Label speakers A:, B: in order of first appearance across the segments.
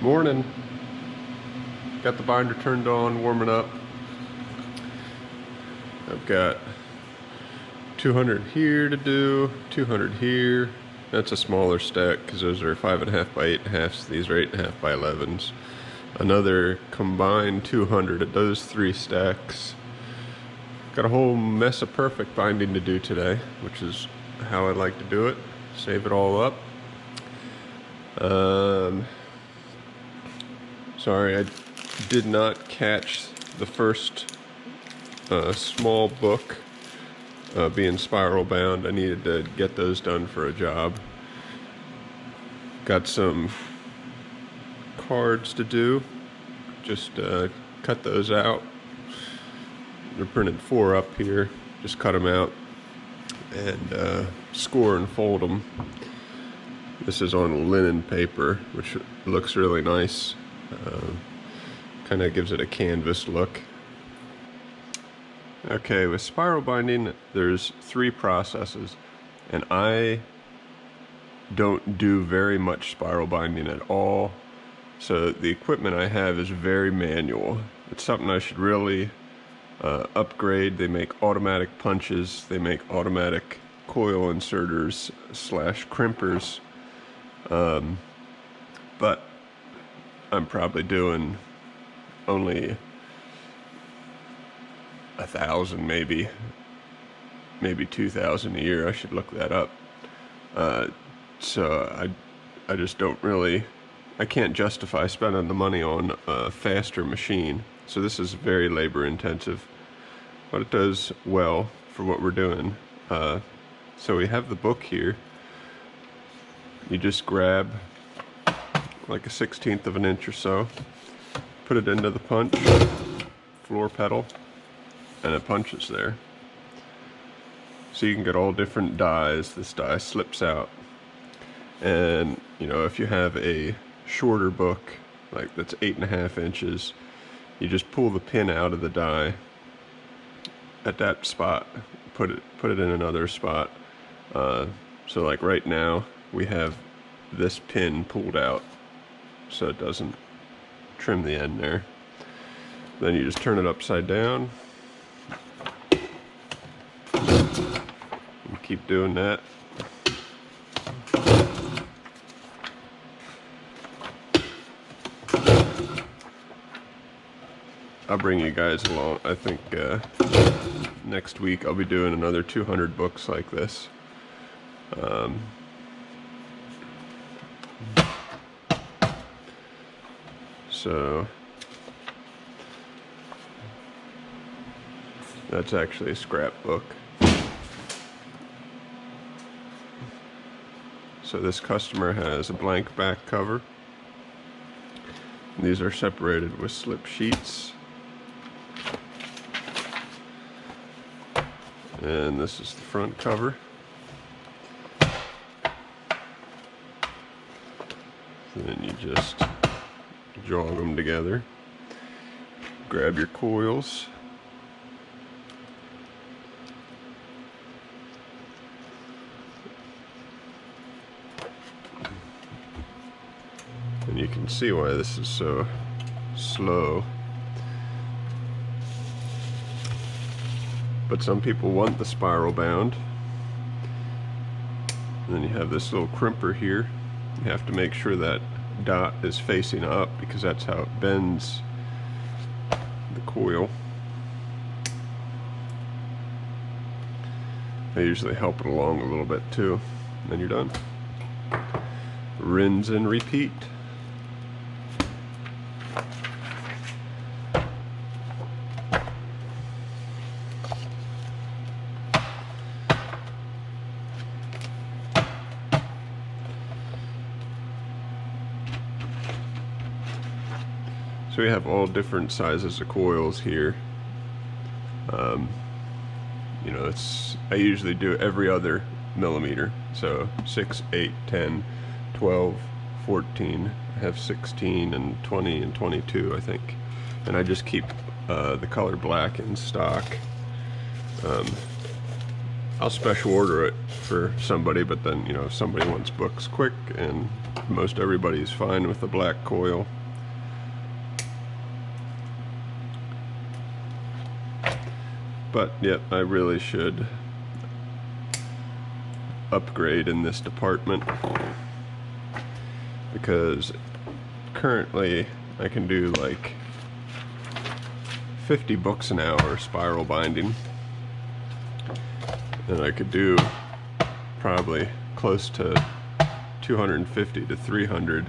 A: Morning. Got the binder turned on, warming up. I've got 200 here to do, 200 here. That's a smaller stack because those are 5.5 by 8.5s. These are 8.5 by 11s. Another combined 200 at those 3 stacks. Got a whole mess of perfect binding to do today, which is how I like to do it. Save it all up. Sorry, I did not catch the first small book being spiral bound. I needed to get those done for a job. Got some cards to do. Just cut those out. They're printed 4 up here. Just cut them out and score and fold them. This is on linen paper, which looks really nice. Kind of gives it a canvas look. Okay, with spiral binding, there's 3 processes, and I don't do very much spiral binding at all. So the equipment I have is very manual. It's something I should really upgrade. They make automatic punches. They make automatic coil inserters / crimpers. But I'm probably doing only 1,000, maybe 2,000 a year. I should look that up. So I just don't really, I can't justify spending the money on a faster machine. So this is very labor intensive, but it does well for what we're doing. So we have the book here. You just grab like a 1/16 of an inch or so, put it into the punch, floor pedal, and it punches there. So you can get all different dies. This die slips out. And you know, if you have a shorter book, like that's 8.5 inches, you just pull the pin out of the die at that spot, put it in another spot. So like right now, we have this pin pulled out so it doesn't trim the end there. Then you just turn it upside down and keep doing that. I'll bring you guys along. I think next week I'll be doing another 200 books like this. So that's actually a scrapbook. So this customer has a blank back cover. These are separated with slip sheets. And this is the front cover. And then you just jog them together. Grab your coils. And you can see why this is so slow. But some people want the spiral bound. And then you have this little crimper here. You have to make sure that dot is facing up because that's how it bends the coil. I usually help it along a little bit too. And then you're done. Rinse and repeat. So we have all different sizes of coils here. You know, I usually do every other millimeter. So 6, 8, 10, 12, 14. I have 16 and 20 and 22, I think. And I just keep the color black in stock. I'll special order it for somebody, but then, you know, if somebody wants books quick and Most everybody's fine with the black coil. But yep, I really should upgrade in this department, because currently I can do like 50 books an hour spiral binding, and I could do probably close to 250 to 300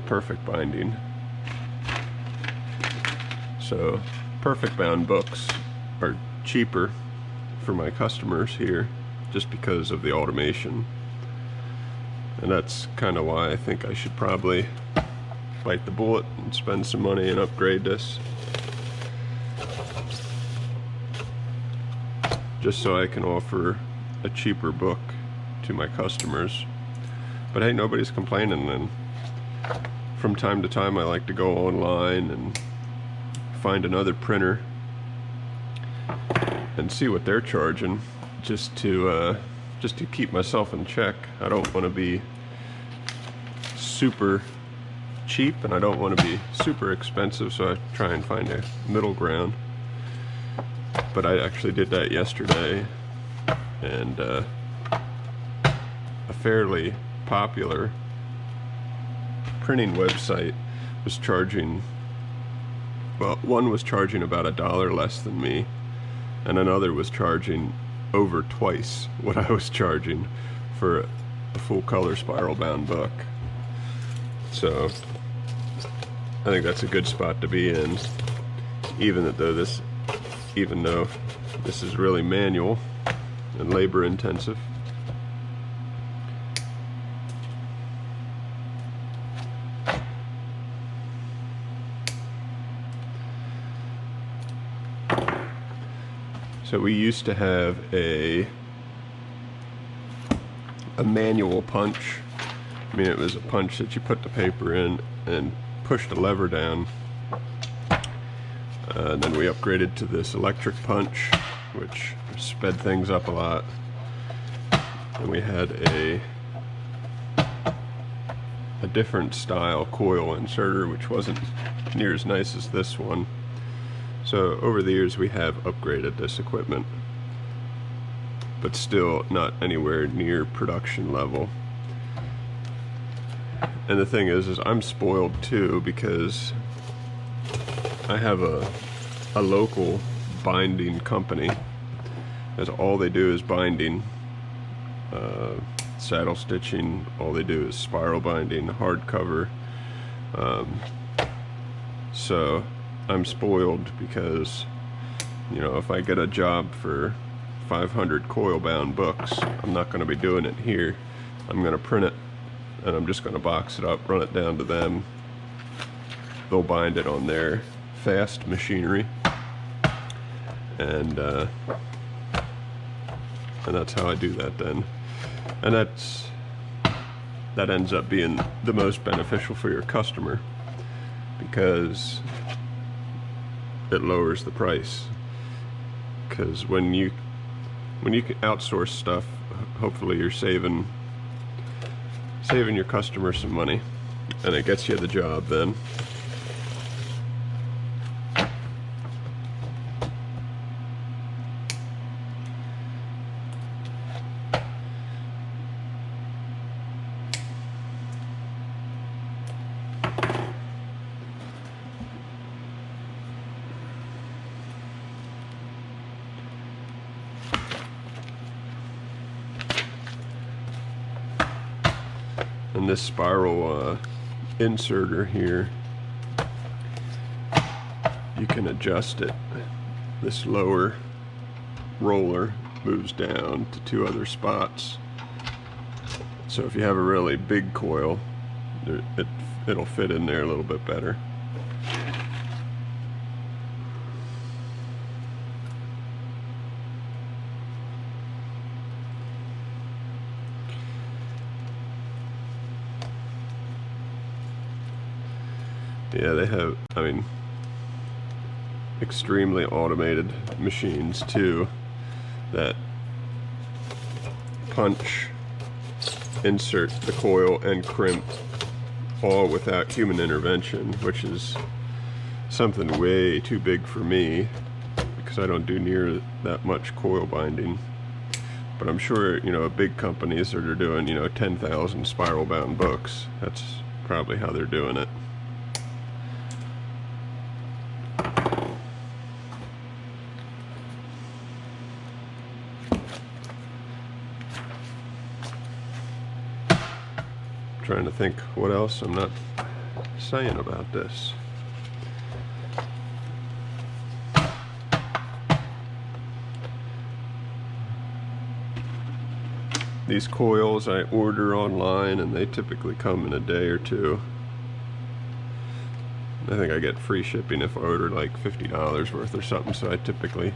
A: perfect binding. So perfect bound books are cheaper for my customers here just because of the automation, and that's kind of why I think I should probably bite the bullet and spend some money and upgrade this, just so I can offer a cheaper book to my customers. But hey, nobody's complaining, and from time to time I like to go online and find another printer and see what they're charging, just to keep myself in check. I don't want to be super cheap and I don't want to be super expensive, so I try and find a middle ground. But I actually did that yesterday, and a fairly popular printing website was charging, well, one was charging about $1 less than me, and another was charging over twice what I was charging for a full color spiral bound book. So I think that's a good spot to be in, even though this is really manual and labor intensive. So we used to have a manual punch. I mean, it was a punch that you put the paper in and pushed the lever down. And then we upgraded to this electric punch, which sped things up a lot. And we had a different style coil inserter, which wasn't near as nice as this one. So over the years we have upgraded this equipment, but still not anywhere near production level. And the thing is I'm spoiled too, because I have a local binding company, as all they do is binding, saddle stitching. All they do is spiral binding, hardcover. So I'm spoiled, because, you know, if I get a job for 500 coil bound books, I'm not going to be doing it here. I'm going to print it, and I'm just going to box it up, run it down to them. They'll bind it on their fast machinery, and that's how I do that then. And that ends up being the most beneficial for your customer, because it lowers the price. Because when you can outsource stuff, hopefully you're saving your customer some money, and it gets you the job then. And this spiral inserter here, you can adjust it. This lower roller moves down to 2 other spots. So if you have a really big coil, it'll fit in there a little bit better. Yeah, they have, I mean, extremely automated machines too, that punch insert the coil and crimp all without human intervention, which is something way too big for me because I don't do near that much coil binding. But I'm sure, you know, big companies that are doing, you know, 10,000 spiral bound books, that's probably how they're doing it. Trying to think what else I'm not saying about this. These coils I order online and they typically come in a day or two. I think I get free shipping if I order like $50 worth or something, so I typically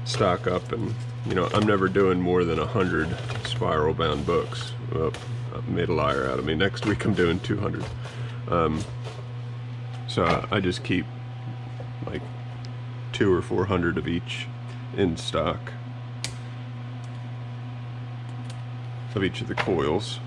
A: stock up, and you know, I'm never doing more than 100 spiral bound books. Well, I made a liar out of me. Next week I'm doing 200. So I just keep like 200 or 400 of each in stock of each of the coils.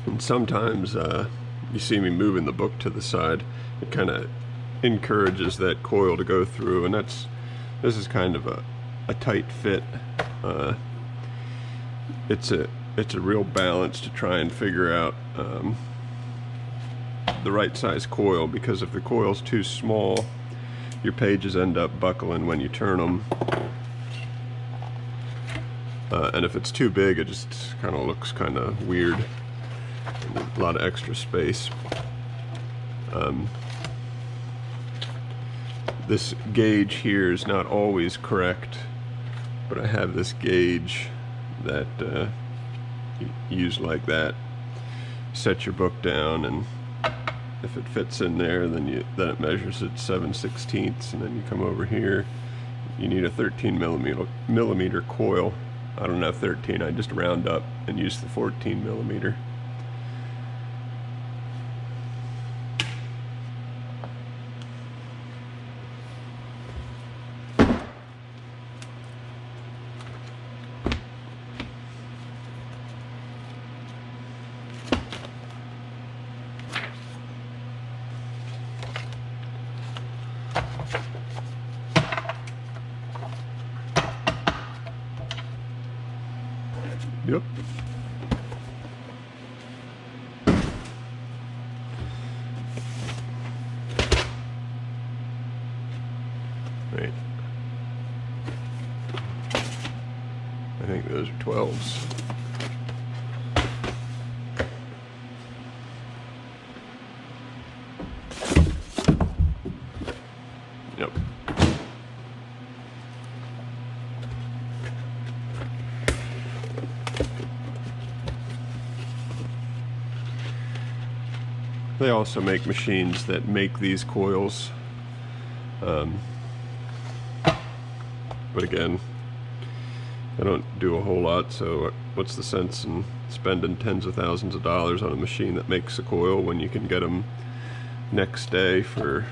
A: And sometimes you see me moving the book to the side. It kind of encourages that coil to go through, and this is kind of a tight fit. It's a real balance to try and figure out the right size coil, because if the coil's too small, your pages end up buckling when you turn them. And if it's too big, it just kind of looks kind of weird. A lot of extra space. This gauge here is not always correct, but I have this gauge that you use like that. Set your book down, and if it fits in there, then it measures it 7/16, and then you come over here. You need a 13 millimeter coil. I don't have 13. I just round up and use the 14 millimeter. Yep. Right. I think those are 12s. Yep. They also make machines that make these coils, but again, I don't do a whole lot, so what's the sense in spending tens of thousands of dollars on a machine that makes a coil when you can get them next day for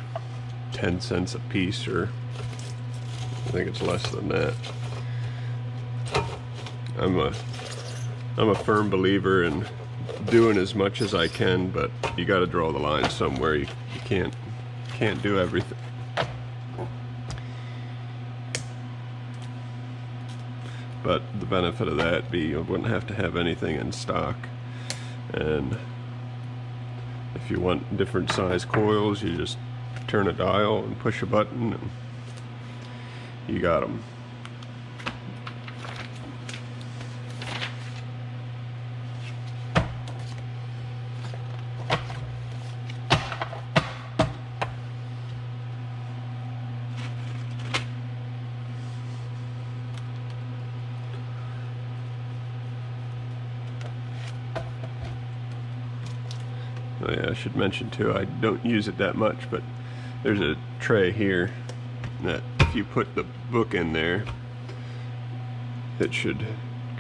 A: 10 cents a piece, or I think it's less than that. I'm a firm believer in doing as much as I can, but you got to draw the line somewhere. You can't do everything. But the benefit of that be you wouldn't have to have anything in stock, and if you want different size coils, you just turn a dial and push a button and you got them. Oh yeah, I should mention too, I don't use it that much, but there's a tray here that if you put the book in there, it should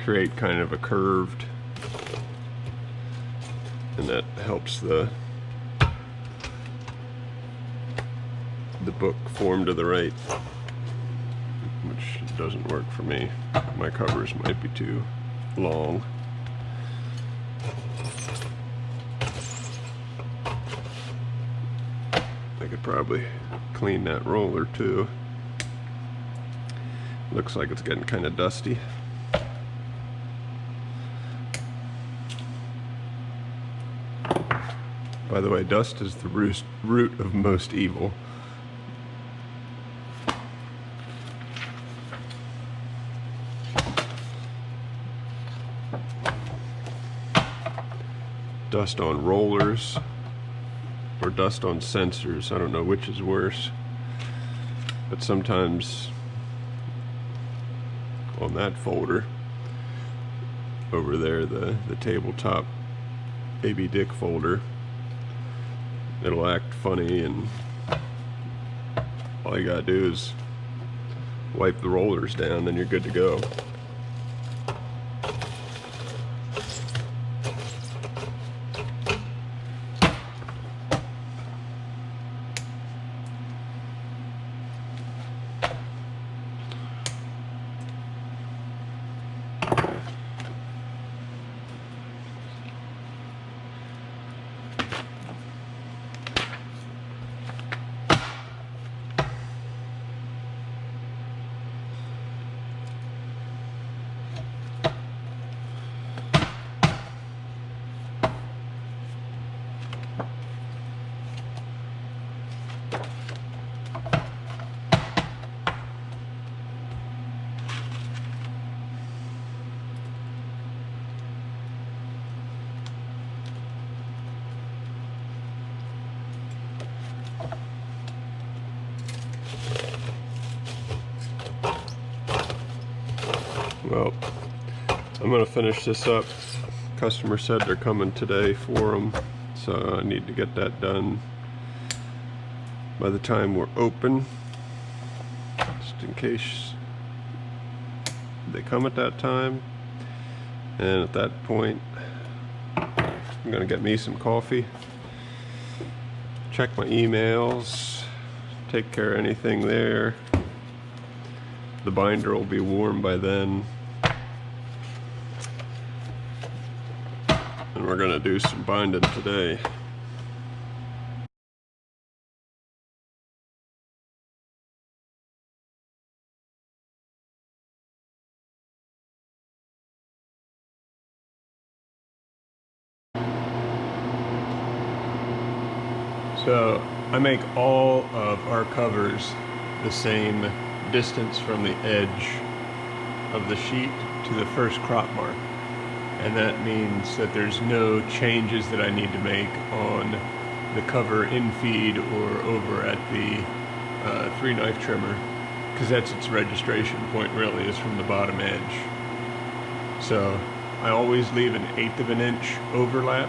A: create kind of a curved, and that helps the book form to the right, which doesn't work for me. My covers might be too long. I could probably clean that roller too. Looks like it's getting kind of dusty. By the way, dust is the root of most evil. Dust on rollers or dust on sensors, I don't know which is worse, but sometimes on that folder over there, the tabletop baby dick folder, it'll act funny, and all you gotta do is wipe the rollers down, then you're good to go. Well, I'm gonna finish this up. Customer said they're coming today for them, so I need to get that done by the time we're open, just in case they come at that time. And at that point, I'm gonna get me some coffee, check my emails, take care of anything there. The binder will be warm by then, and we're gonna do some binding today. So I make all of our covers the same distance from the edge of the sheet to the first crop mark, and that means that there's no changes that I need to make on the cover in feed or over at the 3-knife trimmer, because that's its registration point, really, is from the bottom edge. So I always leave an 1/8 of an inch overlap.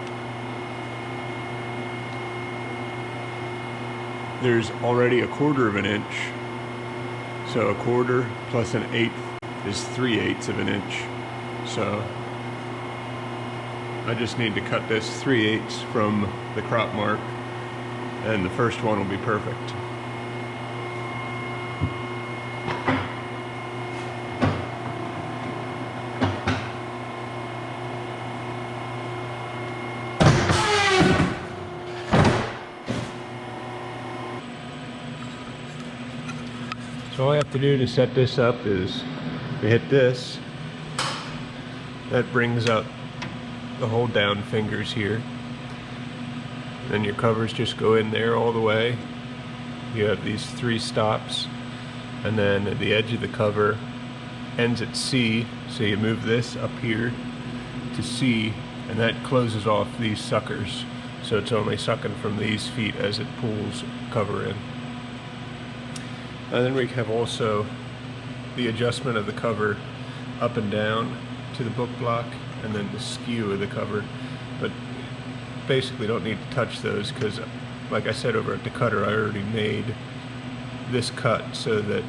A: There's already a 1/4 of an inch, so 1/4 plus an 1/8 is 3/8 of an inch. So I just need to cut this 3/8 from the crop mark, and the first one will be perfect. So all I have to do to set this up is we hit this. That brings up the hold down fingers here. And your covers just go in there all the way. You have these 3 stops, and then at the edge of the cover ends at C, so you move this up here to C, and that closes off these suckers. So it's only sucking from these feet as it pulls cover in. And then we have also the adjustment of the cover up and down to the book block, and then the skew of the cover. But basically don't need to touch those because, like I said over at the cutter, I already made this cut so that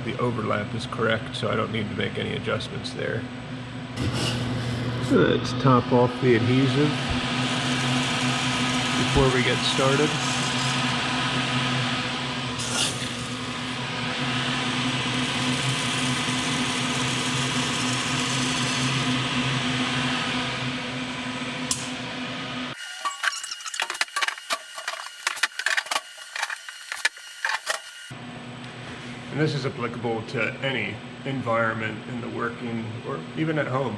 A: the overlap is correct, so I don't need to make any adjustments there. So let's top off the adhesive before we get started. And this is applicable to any environment in the working or even at home.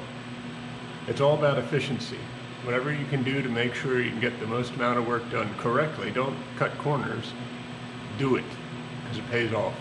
A: It's all about efficiency. Whatever you can do to make sure you can get the most amount of work done correctly, don't cut corners, do it, because it pays off.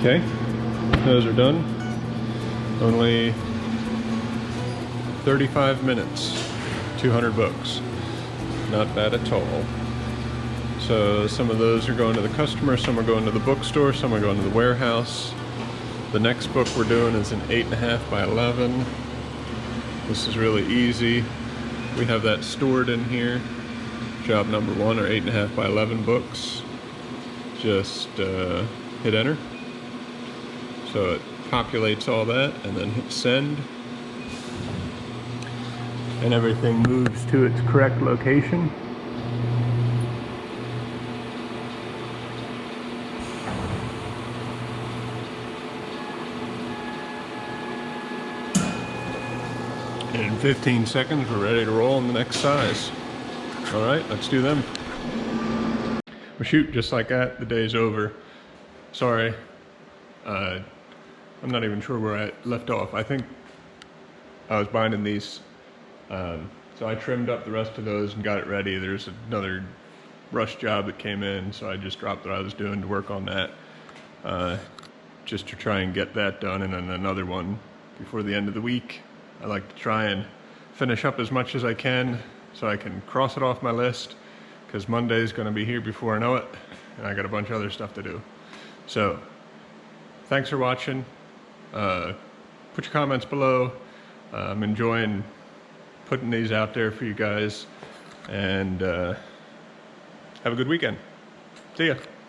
A: Okay, those are done. Only 35 minutes, 200 bucks. Not bad at all. So some of those are going to the customer, some are going to the bookstore, some are going to the warehouse. The next book we're doing is an 8.5 by 11. This is really easy. We have that stored in here. Job number 1 are 8.5 by 11 books. Just hit enter. So it populates all that and then hit send. And everything moves to its correct location. And in 15 seconds, we're ready to roll in the next size. All right, let's do them. Well, shoot, just like that, the day's over. Sorry. I'm not even sure where I left off. I think I was binding these. So I trimmed up the rest of those and got it ready. There's another rush job that came in, so I just dropped what I was doing to work on that. Just to try and get that done, and then another one before the end of the week. I like to try and finish up as much as I can so I can cross it off my list, because Monday's gonna be here before I know it, and I got a bunch of other stuff to do. So, thanks for watching. Put your comments below. I'm enjoying putting these out there for you guys, and have a good weekend. See ya.